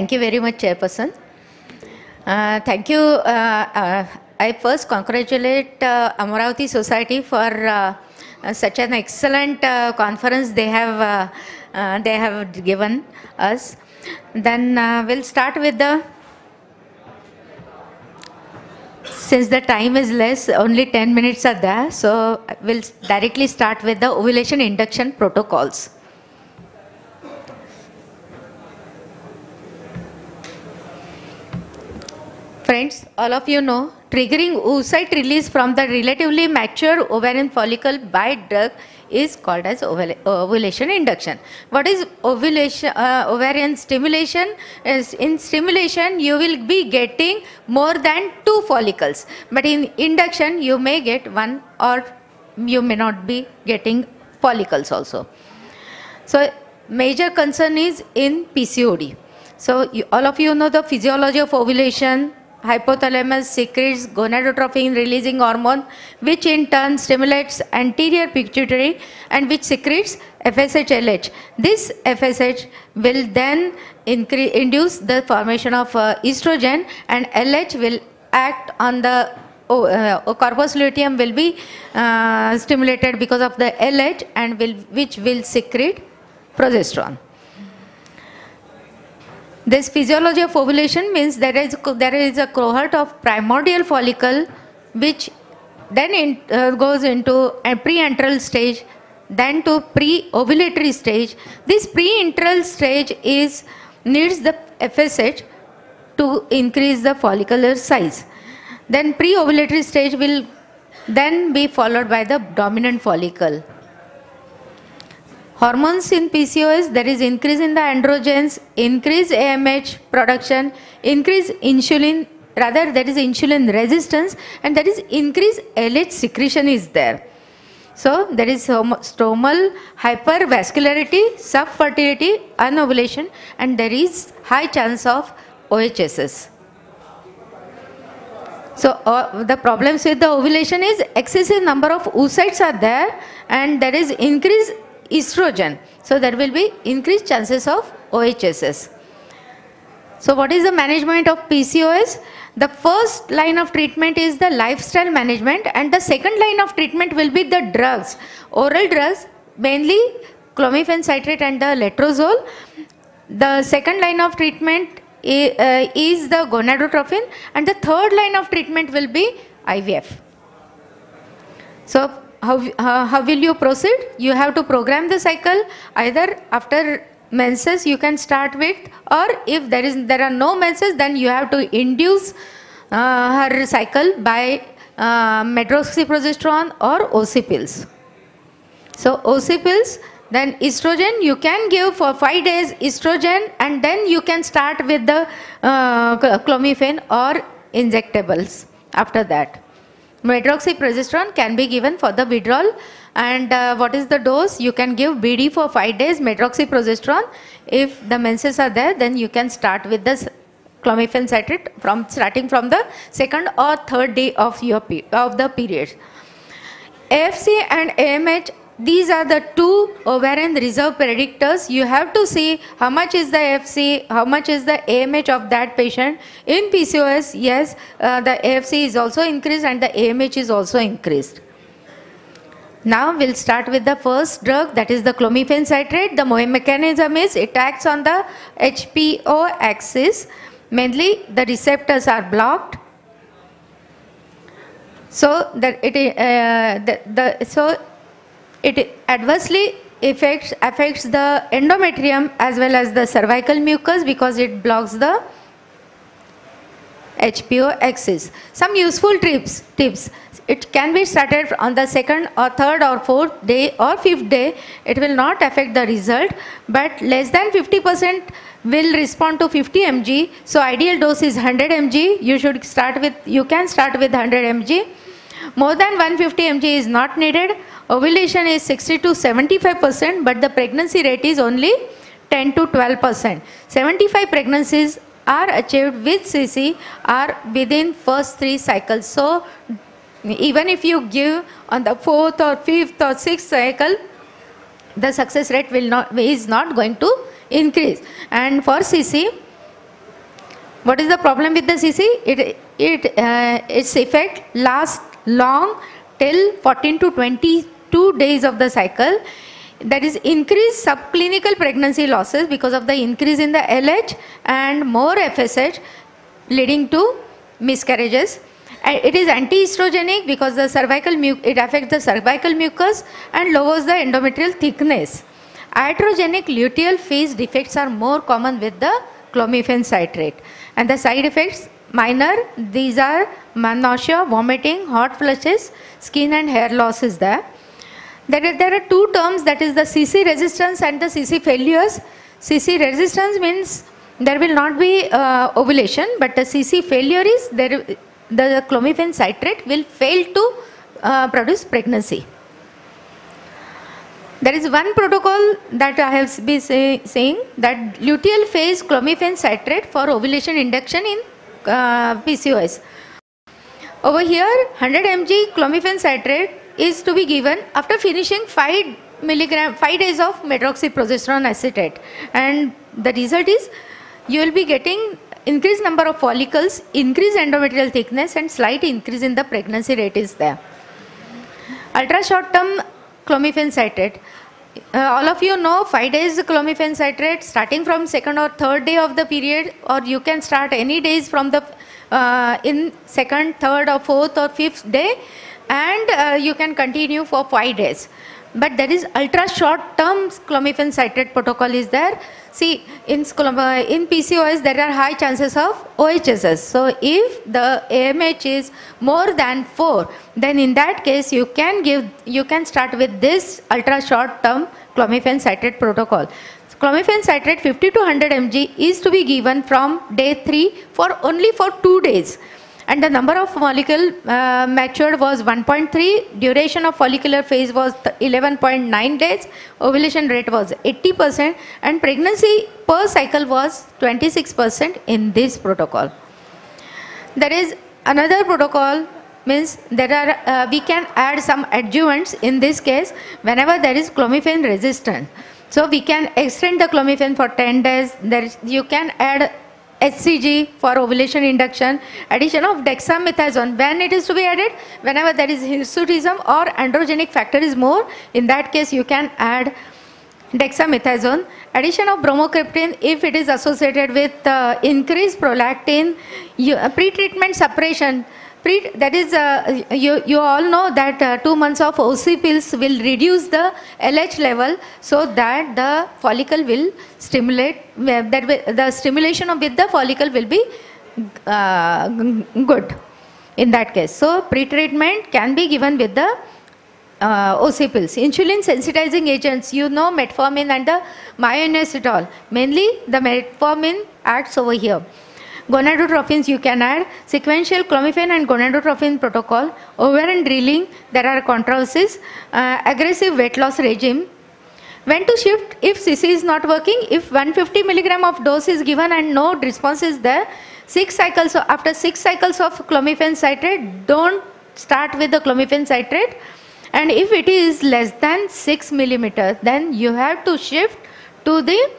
Thank you very much, Chairperson. Thank you. I first congratulate Amaravati Society for such an excellent conference they have given us. Then we'll start with the. Since the time is less, only 10 minutes are there, so we'll directly start with the ovulation induction protocols. Friends, all of you know, triggering oocyte release from the relatively mature ovarian follicle by drug is called as ovulation induction. What is ovulation? Ovarian stimulation is in stimulation you will be getting more than 2 follicles, but in induction you may get 1 or you may not be getting follicles also. So major concern is in PCOD. So all of you know the physiology of ovulation. Hypothalamus secretes gonadotropin releasing hormone, which in turn stimulates anterior pituitary and which secretes FSH-LH. This FSH will then induce the formation of estrogen, and LH will act on the corpus luteum will be stimulated because of the LH and which will secrete progesterone. This physiology of ovulation means there is a cohort of primordial follicle which then goes into a pre-antral stage, then to pre-ovulatory stage. This pre-antral stage needs the FSH to increase the follicular size. Then pre-ovulatory stage will then be followed by the dominant follicle. Hormones in PCOS, there is increase in the androgens, increase AMH production, increase insulin, rather there is insulin resistance, and there is increased LH secretion is there. So there is stromal hypervascularity, subfertility, anovulation, and there is high chance of OHSS. So the problems with the ovulation is excessive number of oocytes are there, and there is increased estrogen, so there will be increased chances of OHSS. So what is the management of PCOS? The first line of treatment is the lifestyle management, and the second line of treatment will be the drugs, oral drugs, mainly clomiphene citrate and the letrozole. The second line of treatment is the gonadotropin, and the third line of treatment will be IVF. So how will you proceed? You have to program the cycle. Either after menses you can start with, or if there are no menses, then you have to induce her cycle by medroxyprogesterone or OC pills. So OC pills, then estrogen you can give for 5 days estrogen, and then you can start with the clomiphene or injectables after that. Medroxyprogesterone can be given for the withdrawal, and what is the dose? You can give BD for 5 days medroxyprogesterone. If the menses are there, then you can start with the clomiphene citrate starting from the 2nd or 3rd day of the period. AFC and AMH, these are the 2 ovarian reserve predictors. You have to see how much is the AFC, how much is the AMH of that patient. In PCOS, yes, the AFC is also increased and the AMH is also increased. Now we'll start with the first drug, that is the clomiphene citrate. The mechanism is it acts on the HPO axis. Mainly the receptors are blocked. So that it adversely affects the endometrium as well as the cervical mucus because it blocks the HPO axis. Some useful tips. It can be started on the 2nd or 3rd or 4th day or 5th day. It will not affect the result, but less than 50% will respond to 50 mg. So ideal dose is 100 mg. You can start with 100 mg. More than 150 mg is not needed. Ovulation is 60 to 75%, but the pregnancy rate is only 10 to 12%. 75 pregnancies are achieved with CC are within first 3 cycles. So even if you give on the 4th or 5th or 6th cycle, the success rate is not going to increase. And for CC, What is the problem with the CC? Its effect lasts long till 14 to 22 days of the cycle. That is increased subclinical pregnancy losses because of the increase in the LH and more FSH, leading to miscarriages. And it is anti-estrogenic because the it affects the cervical mucus and lowers the endometrial thickness. Iatrogenic luteal phase defects are more common with the clomiphene citrate, and the side effects minor. These are nausea, vomiting, hot flushes, skin and hair loss is there. There are two terms, that is the CC resistance and the CC failures. CC resistance means there will not be ovulation, but the CC failure is the clomiphene citrate will fail to produce pregnancy. There is one protocol that I have been saying, that luteal phase clomiphene citrate for ovulation induction in PCOS. Over here 100 mg clomiphene citrate is to be given after finishing 5 days of medroxyprogesterone acetate, and the result is you will be getting increased number of follicles, increased endometrial thickness and slight increase in the pregnancy rate is there. Ultra short term clomiphene citrate. All of you know 5 days clomiphene citrate starting from 2nd or 3rd day of the period, or you can start any days from the in 2nd, 3rd or 4th or 5th day, and you can continue for 5 days. But there is ultra short term clomiphene citrate protocol is there. See, in PCOS there are high chances of OHSS. So if the AMH is more than 4, then in that case you can start with this ultra short term clomiphene citrate protocol. Clomiphene citrate 50 to 100 mg is to be given from day 3 only for 2 days. And the number of follicle matured was 1.3, duration of follicular phase was 11.9 days, ovulation rate was 80%, and pregnancy per cycle was 26% in this protocol. There is another protocol, means there are we can add some adjuvants in this case whenever there is clomiphene resistant. So we can extend the clomiphene for 10 days. You can add HCG for ovulation induction, addition of dexamethasone. When it is to be added? Whenever there is hirsutism or androgenic factor is more, in that case you can add dexamethasone. Addition of bromocriptine if it is associated with increased prolactin. Pre-treatment suppression. That is, you all know that 2 months of OC pills will reduce the LH level, so that the follicle will stimulate, the stimulation with the follicle will be good in that case. So pre-treatment can be given with the OC pills. Insulin sensitizing agents, you know metformin and the myoinositol. Mainly the metformin acts over here. Gonadotropins you can add. Sequential clomiphene and gonadotropin protocol. Ovarian drilling, there are controversies. Aggressive weight loss regime. When to shift if CC is not working? If 150 milligram of dose is given and no response is there, 6 cycles, after 6 cycles of clomiphene citrate, don't start with the clomiphene citrate. And if it is less than 6 millimeter, then you have to shift to the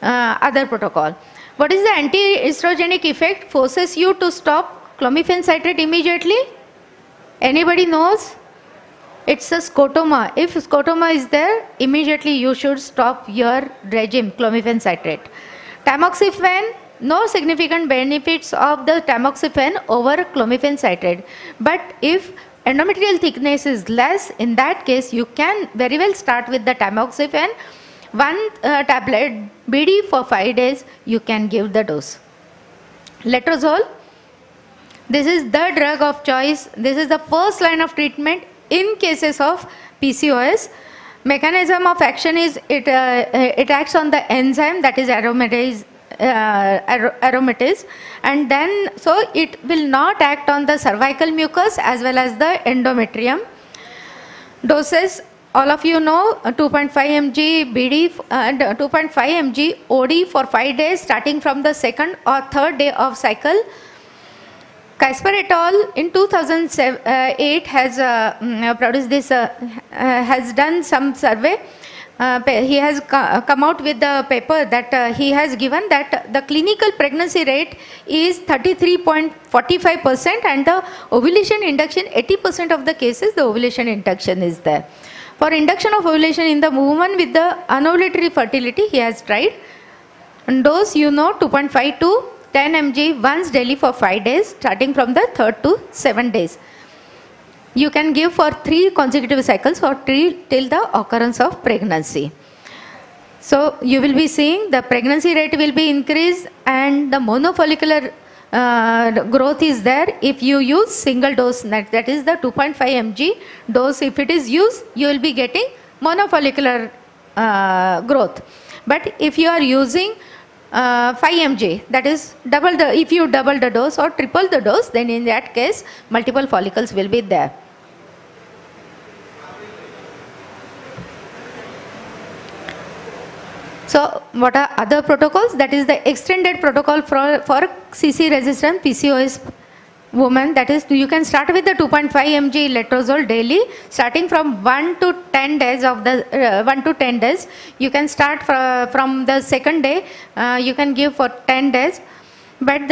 other protocol. What is the anti-estrogenic effect? Forces you to stop clomiphene citrate immediately? Anybody knows? It's a scotoma. If scotoma is there, immediately you should stop your regime, clomiphene citrate. Tamoxifen, no significant benefits of the tamoxifen over clomiphene citrate. But if endometrial thickness is less, in that case you can very well start with the tamoxifen. 1 tablet BD for 5 days, you can give the dose. Letrozole, this is the drug of choice. This is the first line of treatment in cases of PCOS. Mechanism of action is it acts on the enzyme, that is aromatase, and then so it will not act on the cervical mucus as well as the endometrium. Doses, all of you know, 2.5 mg BD and 2.5 mg OD for 5 days starting from the 2nd or 3rd day of cycle. Casper et al. In 2008 has produced this, has done some survey. he has come out with the paper that he has given that the clinical pregnancy rate is 33.45% and the ovulation induction 80% of the cases the ovulation induction is there. For induction of ovulation in the woman with the anovulatory fertility, he has tried. And dose 2.5 to 10 mg once daily for 5 days starting from the 3rd to 7 days. You can give for 3 consecutive cycles or till the occurrence of pregnancy. So you will be seeing the pregnancy rate will be increased and the monofollicular growth is there if you use single dose, that is the 2.5 mg dose. If it is used, you will be getting monofollicular growth. But if you are using 5 mg, that is if you double the dose or triple the dose, then in that case multiple follicles will be there. So what are other protocols? That is the extended protocol for CC resistant PCOS woman. That is, you can start with the 2.5 mg letrozole daily starting from 1 to 10 days of the 1 to 10 days. You can start from the second day. You can give for 10 days. But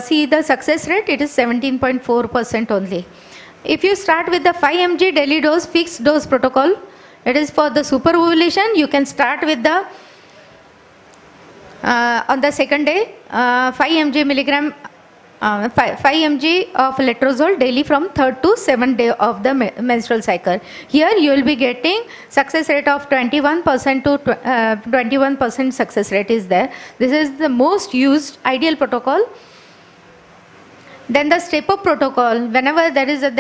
see the success rate, it is 17.4% only. If you start with the 5 mg daily dose fixed dose protocol, it is for the super ovulation. You can start with the on the second day 5 mg of letrozole daily from 3rd to 7th day of the menstrual cycle. Here you will be getting success rate of 21% to 21% success rate is there. This is the most used ideal protocol. Then the step-up protocol, whenever there is a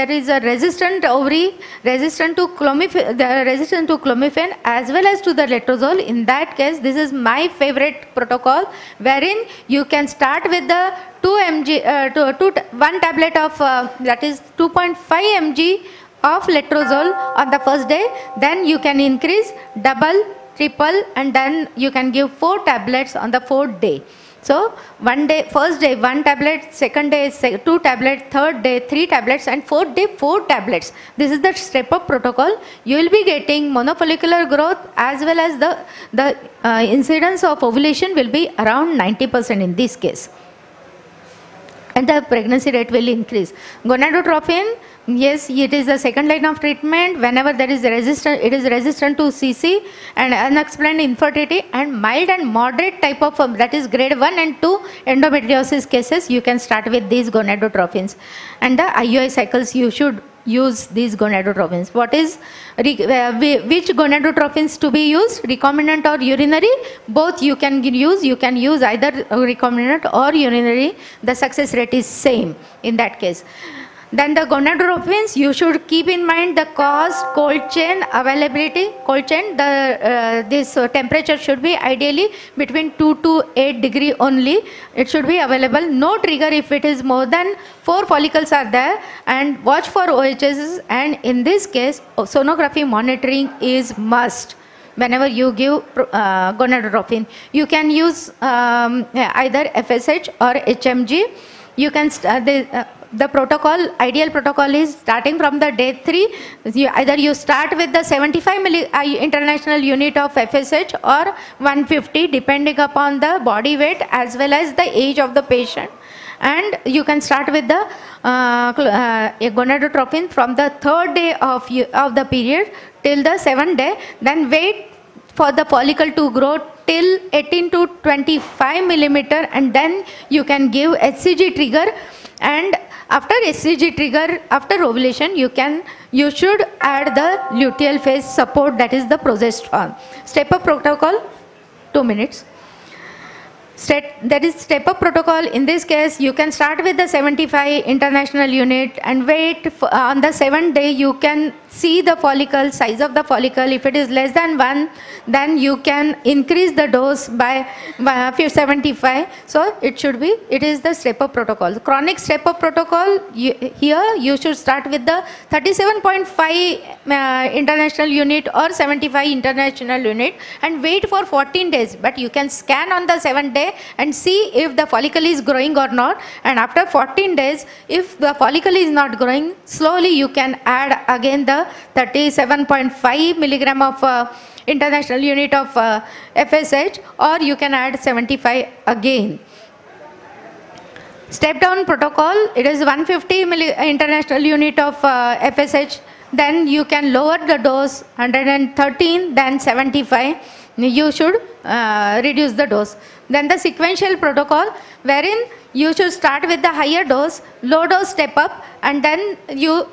resistant ovary, resistant to clomiphene as well as to the letrozole, in that case this is my favorite protocol, wherein you can start with the 1 tablet of that is 2.5 mg of letrozole on the first day, then you can increase double, triple, and then you can give 4 tablets on the 4th day. So first day 1 tablet, second day 2 tablets, third day 3 tablets, and 4th day 4 tablets. This is the step-up protocol. You will be getting monofollicular growth as well as the incidence of ovulation will be around 90% in this case. And the pregnancy rate will increase. Gonadotropin, yes, it is the second line of treatment. Whenever there is resistance, it is resistant to CC and unexplained infertility and mild and moderate type of that is grade 1 and 2 endometriosis cases. You can start with these gonadotropins. And the IUI cycles you should use these gonadotropins. What is which gonadotropins to be used? Recombinant or urinary? Both you can use. You can use either recombinant or urinary. The success rate is same in that case. Then the gonadotropins, you should keep in mind the cost, cold chain availability. Cold chain, this temperature should be ideally between 2 to 8 degree only. It should be available. No trigger if it is more than 4 follicles are there, and watch for OHSs. And in this case, sonography monitoring is must. Whenever you give gonadotropin, you can use either FSH or HMG. You can the protocol, ideal protocol is starting from the day 3. Either you start with the 75 international unit of FSH or 150 depending upon the body weight as well as the age of the patient. And you can start with the gonadotropin from the 3rd day of the period till the 7th day. Then wait for the follicle to grow till 18 to 25 millimeter, and then you can give HCG trigger. And after HCG trigger, after ovulation, you should add the luteal phase support, that is the progesterone. Step-up protocol, 2 minutes. That is step-up protocol. In this case, you can start with the 75 international unit and wait on the 7th day. You can see the follicle, size of the follicle. If it is less than 1, then you can increase the dose by 75. So it is the step-up protocol. Chronic step-up protocol, here you should start with the 37.5 international unit or 75 international unit and wait for 14 days. But you can scan on the 7th day and see if the follicle is growing or not. And after 14 days, if the follicle is not growing, slowly you can add again the 37.5 milligram of international unit of FSH, or you can add 75 again. Step down protocol, it is 150 international unit of FSH. Then you can lower the dose 113, then 75. You should reduce the dose. Then the sequential protocol, wherein you should start with the higher dose, low dose step up, and then you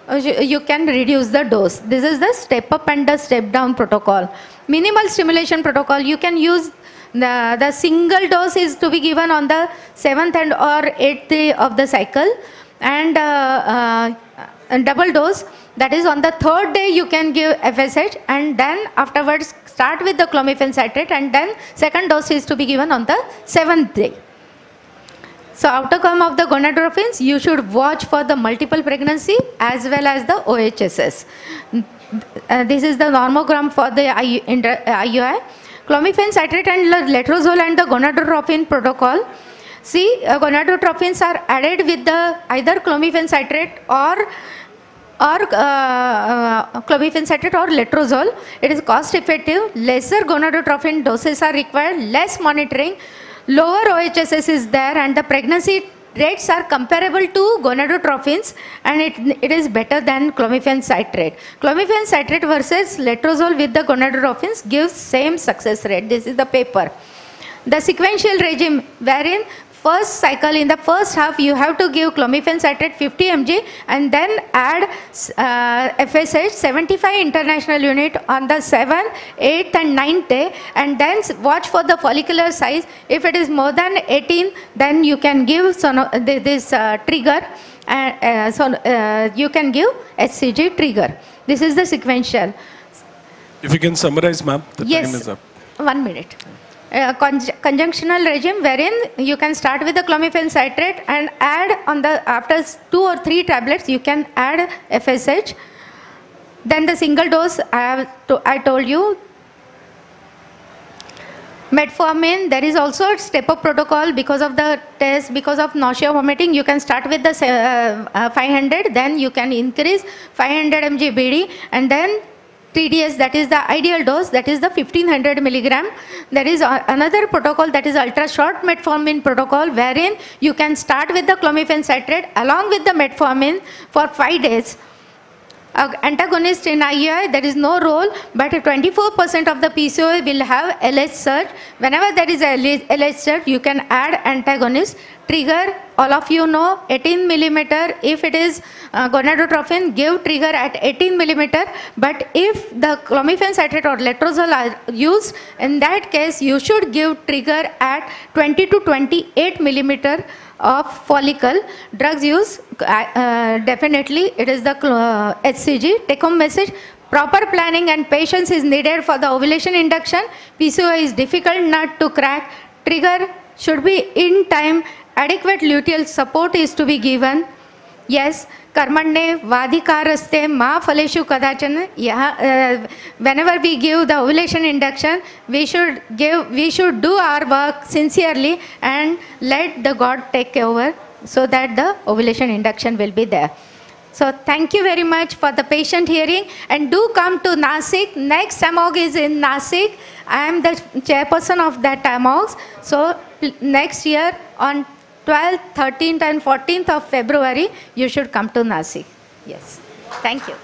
can reduce the dose. This is the step up and the step down protocol. Minimal stimulation protocol, you can use the single dose is to be given on the 7th and or 8th day of the cycle, and double dose, that is on the 3rd day you can give FSH, and then afterwards start with the clomiphene citrate, and then second dose is to be given on the 7th day. So outcome of the gonadotrophins, you should watch for the multiple pregnancy as well as the OHSS. This is the normogram for the IUI. Clomiphene citrate and letrozole and the gonadotrophin protocol. See, gonadotrophins are added with the either clomiphene citrate or clomiphene citrate or letrozole. It is cost effective. Lesser gonadotrophin doses are required. Less monitoring. Lower OHSS is there, and the pregnancy rates are comparable to gonadotrophins, and it is better than clomiphene citrate. Clomiphene citrate versus letrozole with the gonadotrophins gives same success rate. This is the paper. The sequential regime, wherein first cycle, in the first half you have to give clomiphene citrate 50 mg and then add FSH 75 international unit on the 7th, 8th and 9th day, and then watch for the follicular size. If it is more than 18, then you can give this trigger, you can give HCG trigger. This is the sequential. If you can summarize, ma'am, the time is up. 1 minute. Conjunctional regime, wherein you can start with the clomiphene citrate and add on the after 2 or 3 tablets you can add FSH. Then the single dose, I told you. Metformin, there is also a step up protocol because of the test, because of nausea, vomiting. You can start with the 500, then you can increase 500 mg BD, and then TDS, that is the ideal dose, that is the 1500 milligram. There is another protocol, that is ultra short metformin protocol, wherein you can start with the clomiphene citrate along with the metformin for 5 days. Antagonist in IUI, there is no role, but 24% of the PCOA will have LH surge. Whenever there is a LH surge, you can add antagonist. Trigger, all of you know, 18 millimeter. If it is gonadotrophin, give trigger at 18 millimeter. But if the clomiphene citrate or letrozole are used, in that case, you should give trigger at 20 to 28 millimeter of follicle. Drugs use, definitely it is the HCG. Take home message, proper planning and patience is needed for the ovulation induction. PCOA is difficult nut to crack. Trigger should be in time. Adequate luteal support is to be given. Yes, कर्मण्ये वाधिकारस्ते मा फलेषु कदाचन. Whenever we give the ovulation induction, we should do our work sincerely and let the God take over, so that the ovulation induction will be there. So thank you very much for the patient hearing, and do come to Nasik. Next AMOG is in Nasik. I am the chairperson of that AMOGs. So next year on 12th, 13th and 14th of February, you should come to Nasik. Yes. Thank you.